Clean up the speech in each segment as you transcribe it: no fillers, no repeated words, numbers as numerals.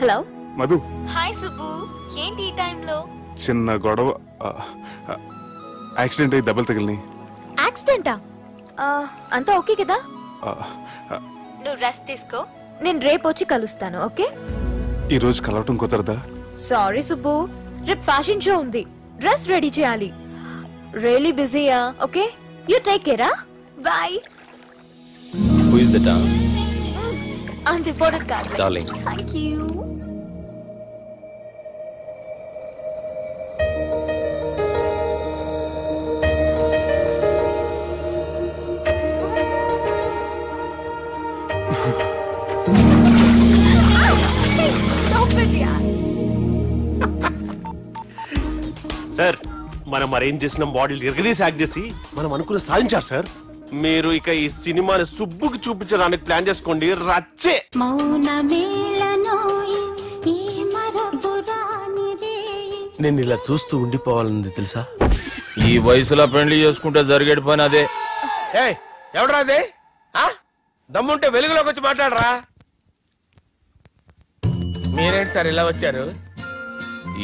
Hello Madhu. Hi Subbu, ఏంటి ఈ టైంలో? చిన్న గొడవ, యాక్సిడెంట్ అయ్యి దెబ్బలు తగిలినాయి. యాక్సిడెంటా? అంతా ఓకే కదా? నువ్వు రెస్ట్ తీసుకో, నేను రేపు వచ్చి కలుస్తాను. ఓకే? ఈ రోజు కలవటం కుదరదా? సారీ సుబ్బు, రేపు ఫ్యాషన్ షో ఉంది, డ్రెస్ రెడీ చేయాలి. రియల్లీ బిజీయా? Okay, you take care. Bye. Who is the dog? అంత ఇంపార్టెంట్ కాదు. Darling. Thank you. సార్, మనం అరేంజ్ చేసిన మోడల్ ఎరగదీసి యాక్ట్ చేసి మనం అనుకున్న సాధించారు సార్. మీరు ఇక ఈ సినిమాని సుబ్బుకి చూపించడానికి ప్లాన్ చేసుకోండి. రచ్చే. నేను ఇలా చూస్తూ ఉండిపోవాలని తెలుసా? ఈ వయసులో పెళ్లి చేసుకుంటే జరిగేటి పని అదే. ఎవడరా అదే? దమ్ముంటే వెలుగులోకి వచ్చి మాట్లాడరా. మీరేంటి సార్ ఇలా వచ్చారు?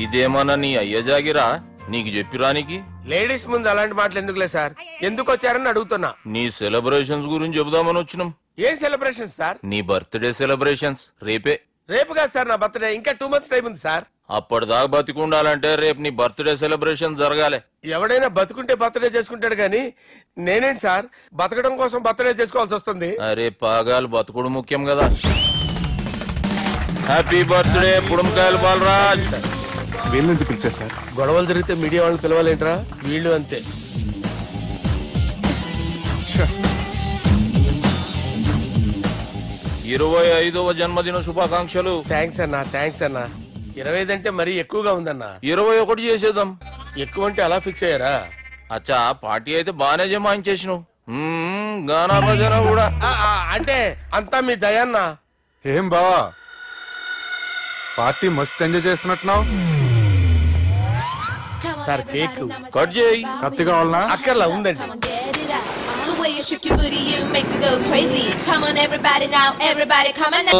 ఇదేమన్నా నీ అయ్య జాగిరా నీకు చెప్పిరానికి? లేడీస్ ముందు అలాంటి మాటలు ఎందుకులే సార్, ఎందుకు వచ్చారని అడుగుతున్నా. నీ సెలబ్రేషన్స్ గురించి చెబుదామని వచ్చినాం. ఏం సెలబ్రేషన్ సార్? నీ బర్త్డే సెలబ్రేషన్స్ రేపే. రేపు కాదు సార్ నా బర్త్డే, ఇంకా 2 months టైం ఉంది సార్. అప్పటిదాకా బతికుండాలంటే రేపు నీ బర్త్డే సెలబ్రేషన్ జరగాలి. ఎవడైనా బతుకుంటే బర్త్డే చేసుకుంటాడు గానీ నేనేంటి సార్ బతకడం కోసం బర్త్డే చేసుకోవాల్సి వస్తుంది? అరే పాగాలు బతుకుడు ముఖ్యం కదా. హ్యాపీ బర్త్డే పుడంకాయలు బాలరాజ్. వీళ్ళెందుకు పిలిచారు సార్? గొడవలు జరిగితే మీడియా వాళ్ళని పిలవాలేంట్రా? వీళ్ళు అంతే. 25వ జన్మదిన శుభాకాంక్షలు. థ్యాంక్స్ అన్నా, థ్యాంక్స్ అన్నా. 25 అంటే మరీ ఎక్కువగా ఉందన్నా. 21 చేసేద్దాం. ఎక్కువ అంటే అలా ఫిక్స్ అయ్యారా? అచ్చా, పార్టీ అయితే బానే జమాయించేసినావు. గానా భజన కూడా. అంటే అంతా మీ దయన్నా. ఏం బావా, పార్టీ మస్తు ఎంజాయ్ చేస్తున్నట్టున్నావు. సార్ కేక్ కట్ చేయి. కత్తి కావాలనా? అక్కర్లా, ఉందండి. You shake your booty, you make me go crazy. Come on, everybody now, everybody come on now.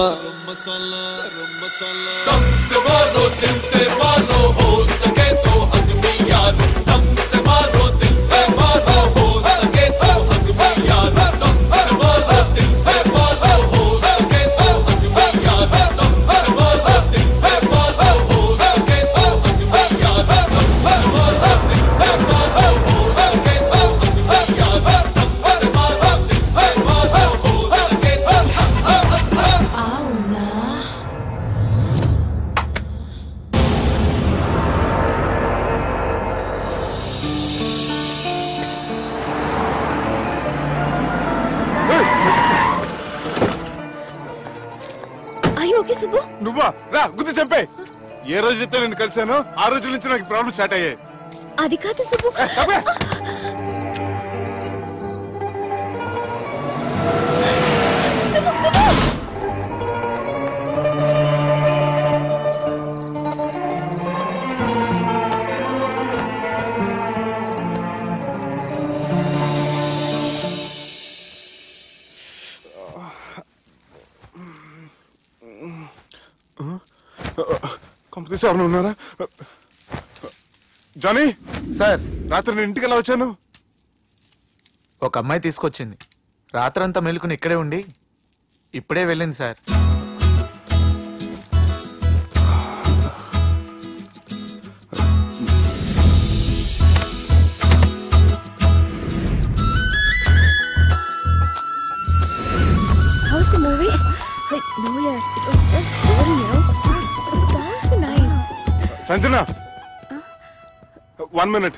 दम से मारो दिल से मारो, हो सके तो हक में यारो. दम से मारो दिल से मारो, हो सके तो हक में यारो. दम से मारो दिल से मारो, हो सके तो हक में यारो. दम से मारो दिल से मारो, हो सके तो हक में यारो. दम से मारो दिल से मारो, हो सके तो हक में यारो. నువ్వా? రా గుద్ది చంపే. ఏ రోజైతే నేను కలిసానో ఆ రోజు నుంచి నాకు ప్రాబ్లం స్టార్ట్ అయ్యాయి. అది కాదు సుబ్బు. కంపెనీ ఎవరైనా ఉన్నారా? జానీ సార్, రాత్రి నేను ఇంటికి ఎలా వచ్చాను? ఒక అమ్మాయి తీసుకొచ్చింది. రాత్రంతా మేలుకుని ఇక్కడే ఉండి ఇప్పుడే వెళ్ళింది sir. How's the movie? Like, no, yeah, it was just boring, you know. The songs were nice. Sanjana, 1 minute.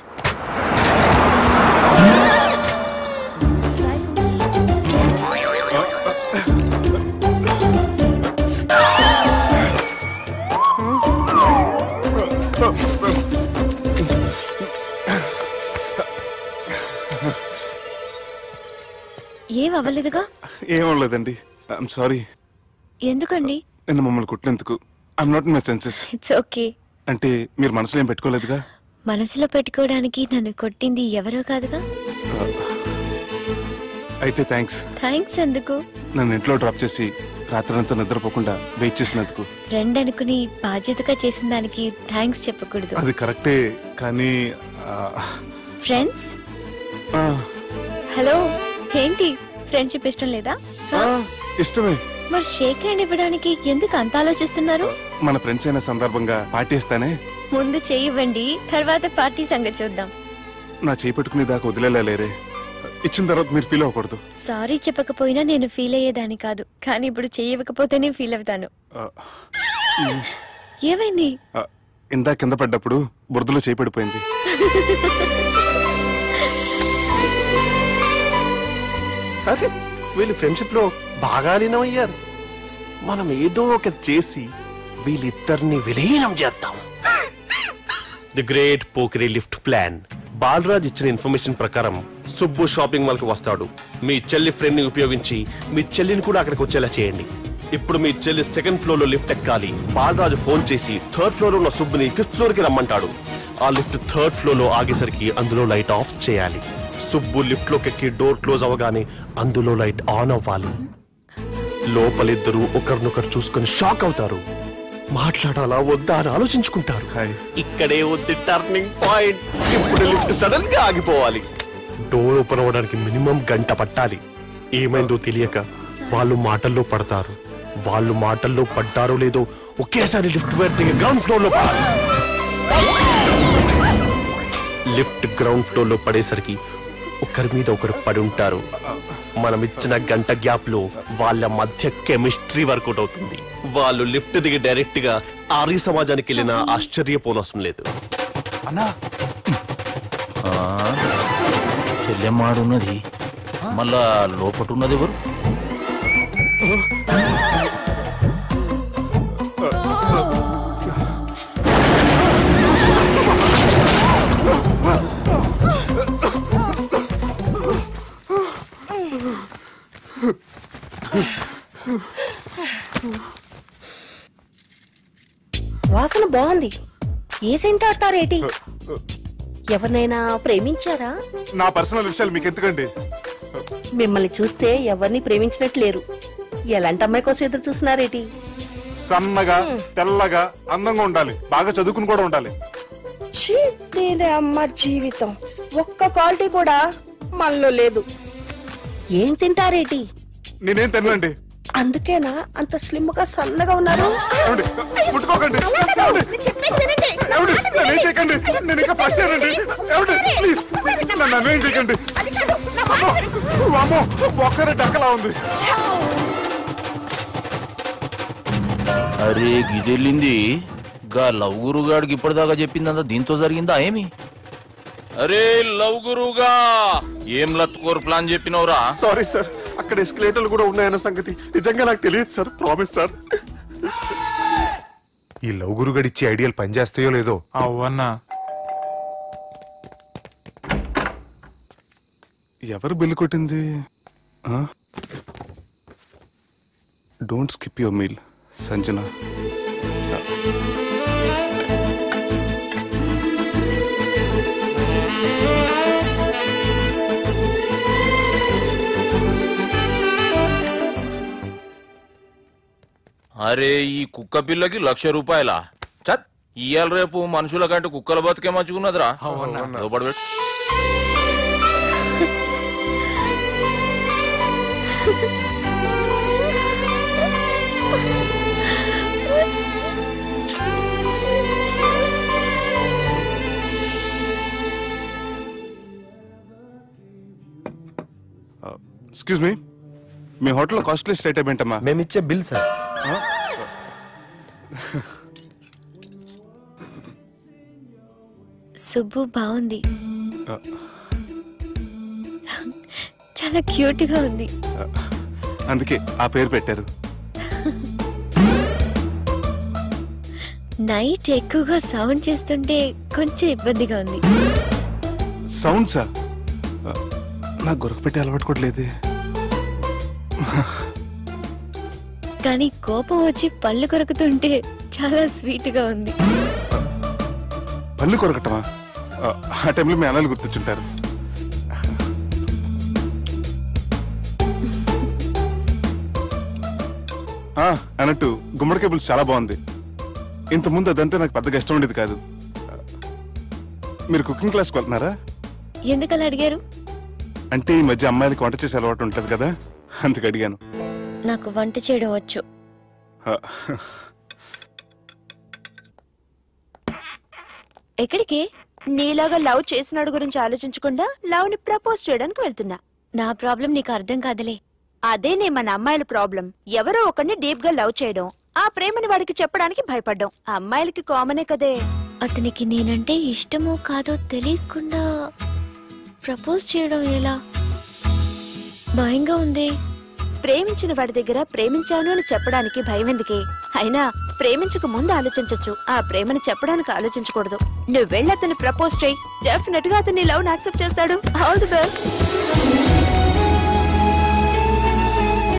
ఏం అవ్వలేదుగా? ఏం అవ్వలేదండి. I'm sorry. ఎందుకండి? నేను మమ్మల్ని కుట్టినందుకు I'm not in my senses. It's okay. అంటే మీరు మనసులో ఏం పెట్టుకోలేదుగా? మనసులో పెట్టుకోవడానికి నన్ను కొట్టింది ఎవరో కాదుగా. అయితే థ్యాంక్స్. థ్యాంక్స్ ఎందుకు? నన్ను ఇంట్లో డ్రాప్ చేసి రాత్రంతా నిద్రపోకుండా వెయిట్ చేసినందుకు. ఫ్రెండ్ అనుకుని బాధ్యతగా చేసిన దానికి థ్యాంక్స్ చెప్పకూడదు. అది కరెక్టే, కానీ ఫ్రెండ్స్ హలో, ఏంటి ఫ్రెండ్షిప్ ఇష్టం లేదా? ఇష్టమే. మరి షేక్ హ్యాండ్ ఇవ్వడానికి ఎందుకు అంత ఆలోచిస్తున్నారు? మన ఫ్రెండ్స్ అయిన సందర్భంగా పార్టీ ఇస్తానే. ముందు చేయివ్వండి, తర్వాత పార్టీ సంగతి చూద్దాం. నా చేయి పెట్టుకునే దాకా వదిలేలేరే. ఇచ్చిన తర్వాత మీరు ఫీల్ అవ్వకూడదు. సారీ చెప్పకపోయినా నేను ఫీల్ అయ్యేదాన్ని కాదు, కానీ ఇప్పుడు చేయకపోతేనే ఫీల్ అవుతాను. ఏమైంది? ఇందా కింద పడ్డప్పుడు బురదలో చేయి పడిపోయింది. అదే వీళ్ళు ఫ్రెండ్షిప్ లో బాగా లీనమయ్యారు. మనం ఏదో ఒకటి చేసి వీళ్ళిద్దరిని విలీనం చేద్దాం. ది గ్రేట్ పోకరీ లిఫ్ట్ ప్లాన్. బాలరాజ్ ఇచ్చిన ఇన్ఫర్మేషన్ ప్రకారం సుబ్బు షాపింగ్ మాల్ కి వస్తాడు. మీ చెల్లి ఫ్రెండ్ ని ఉపయోగించి మీ చెల్లిని కూడా అక్కడికి వచ్చేలా చేయండి. ఇప్పుడు మీ చెల్లి సెకండ్ ఫ్లోర్ లో లిఫ్ట్ ఎక్కాలి. బాలరాజు ఫోన్ చేసి థర్డ్ ఫ్లోర్ లో ఉన్న సుబ్బుని ఫిఫ్త్ ఫ్లోర్ కి రమ్మంటాడు. ఆ లిఫ్ట్ థర్డ్ ఫ్లోర్ లో ఆగేసరికి అందులో లైట్ ఆఫ్ చేయాలి. సుబ్బు లిఫ్ట్ లోకి ఎక్కి డోర్ క్లోజ్ అవగానే అందులో లైట్ ఆన్ అవ్వాలి. లోపలిద్దరూ ఒకరినొకరు చూసుకొని షాక్ అవుతారు. మాట్లాడాలా వద్దా అని ఆలోచించుకుంటారు. ఇక్కడే ఉంది టర్నింగ్ పాయింట్. ఇప్పుడు లిఫ్ట్ సడన్ గా ఆగిపోవాలి. డోర్ ఓపెన్ అవ్వడానికి మినిమం గంట పట్టాలి. ఏమైందో తెలియక వాళ్ళు మాటల్లో పడతారు. వాళ్ళు మాటల్లో పడ్డారో లేదో ఒకేసారి లిఫ్ట్ దిగి గ్రౌండ్ ఫ్లోర్ లో పడాలి. లిఫ్ట్ గ్రౌండ్ ఫ్లోర్ లో పడేసరికి ఒకరి మీద ఒకరు పడి ఉంటారు. మనం ఇచ్చిన గంట గ్యాప్ లో వాళ్ళ మధ్య కెమిస్ట్రీ వర్కౌట్ అవుతుంది. వాళ్ళు లిఫ్ట్ దిగి డైరెక్ట్ గా ఆర్య సమాజానికి వెళ్ళినా ఆశ్చర్యపోనవసరం లేదు. అన్నా చెల్లెమ్మాడున్నది, మళ్ళా లోపటున్నది ఎవరు? వాసన బాగుంది. ఏ సెంట్ ఆడతారేటి? ఎవరినైనా ప్రేమించారా? నా పర్సనల్ విషయాలు మీకు ఎందుకండి? మిమ్మల్ని చూస్తే ఎవరిని ప్రేమించినట్లేరు. ఎలాంటి అమ్మాయి కోసం ఎదురు చూస్తున్నారేటి? సన్నగా తెల్లగా అందంగా ఉండాలి, బాగా చదువుకుని కూడా ఉండాలి. అమ్మ జీవితం ఒక్క క్వాలిటీ కూడా మనలో లేదు. ఏం తింటారేటి? నేనేం తినలేండి. అందుకేనా అంత స్లిమ్ గా సన్నగా ఉన్నారు? ముట్టుకోకండి, నేను ఇంకా ఫస్ట్ ఇయర్ అండి. ప్లీజ్ నన్ను ఏం చేయకండి. ఒక్కరే డక్కలా ఉంది. అరే గిదెళ్ళింది గా లవ్ గురుగాడికి ఇప్పటిదాకా చెప్పిందంతా దీంతో జరిగిందా ఏమి? అరే లవ్ గురుగా ఏం లత్కోరు ప్లాన్ చెప్పినవురా? సారీ సార్, అక్కడ ఎస్కలేటర్లు కూడా ఉన్నాయన్న సంగతి నిజంగా నాకు తెలియదు సార్. Promise sir. ఈ లవ్ గురుగాడి ఇచ్చే ఐడియాలు పనిచేస్తాయో లేదో. అవ్వన్నా ఎవరు బిల్లు కొట్టింది? Don't skip your meal Sanjana. అరే ఈ కుక్క పిల్లకి 1,00,000 రూపాయల చత్ ఇయ్యాల రేపు మనుషుల కంటే కుక్కల బతికే మంచుకున్నదిరా. లోపడి పెట్టు. ఎక్స్క్యూజ్ మీ, మీ హోటల్లో కాస్ట్లీ ఐటమ్ ఏంటమ్మా? మేమిచ్చే బిల్ సార్. సుబ్బు బాగుంది, చాలా క్యూట్ గా ఉంది. అందుకే ఆ పేరు పెట్టారు. నైట్ ఎక్కువగా సౌండ్ చేస్తుంటే కొంచెం ఇబ్బందిగా ఉంది. సౌండ్సా? నాకు గొరక పెట్టి అలవాటు కూడా లేదే. కానీ కోపం వచ్చి పళ్ళు కొరుకుతుంటే చాలా స్వీట్ గా ఉంది. పళ్ళు కొరకటమా? ఆ టైంలో మీ అన్నలు గుర్తొచ్చుంటారు. అన్నట్టు గుమ్మడికాయ పులుసు చాలా బాగుంది. ఇంతకుముందు అదంటే నాకు పెద్దగా ఇష్టం ఉండేది కాదు. మీరు కుకింగ్ క్లాస్కి వెళ్తున్నారా? ఎందుకలా అడిగారు? అంటే ఈ మధ్య అమ్మాయిలకి వంట చేసే అలవాటు ఉంటది కదా, అందుకు అడిగాను. నాకు వంట చేయడం వచ్చు. ఎక్కడికి? నీలాగా లవ్ చేసినాడు గురించి ఆలోచించకుండా లవ్ ని ప్రపోజ్ చేయడానికి వెళ్తున్నా. నా ప్రాబ్లం నీకు అర్థం కాదులే. అదేనే మన అమ్మాయిల ప్రాబ్లం. ఎవరో ఒకరిని డీప్ గా లవ్ చేయడం, ఆ ప్రేమని వాడికి చెప్పడానికి భయపడ్డం అమ్మాయిలకి కామనే కదే. అతనికి నేనంటే ఇష్టమో కాదో తెలియకుండా ప్రపోజ్ చేయడం ఎలా? భయంగా ఉంది. ప్రేమించిన వాడి దగ్గర ప్రేమించాను అని చెప్పడానికి భయం ఎందుకే? అయినా ప్రేమించక ముందు ఆలోచించొచ్చు, ఆ ప్రేమని చెప్పడానికి ఆలోచించకూడదు. నువ్వు వెళ్ళి అతన్ని ప్రపోజ్ చేయి, డెఫినెట్ గా అతన్ని లవ్ యాక్సెప్ట్ చేస్తాడు. All the best.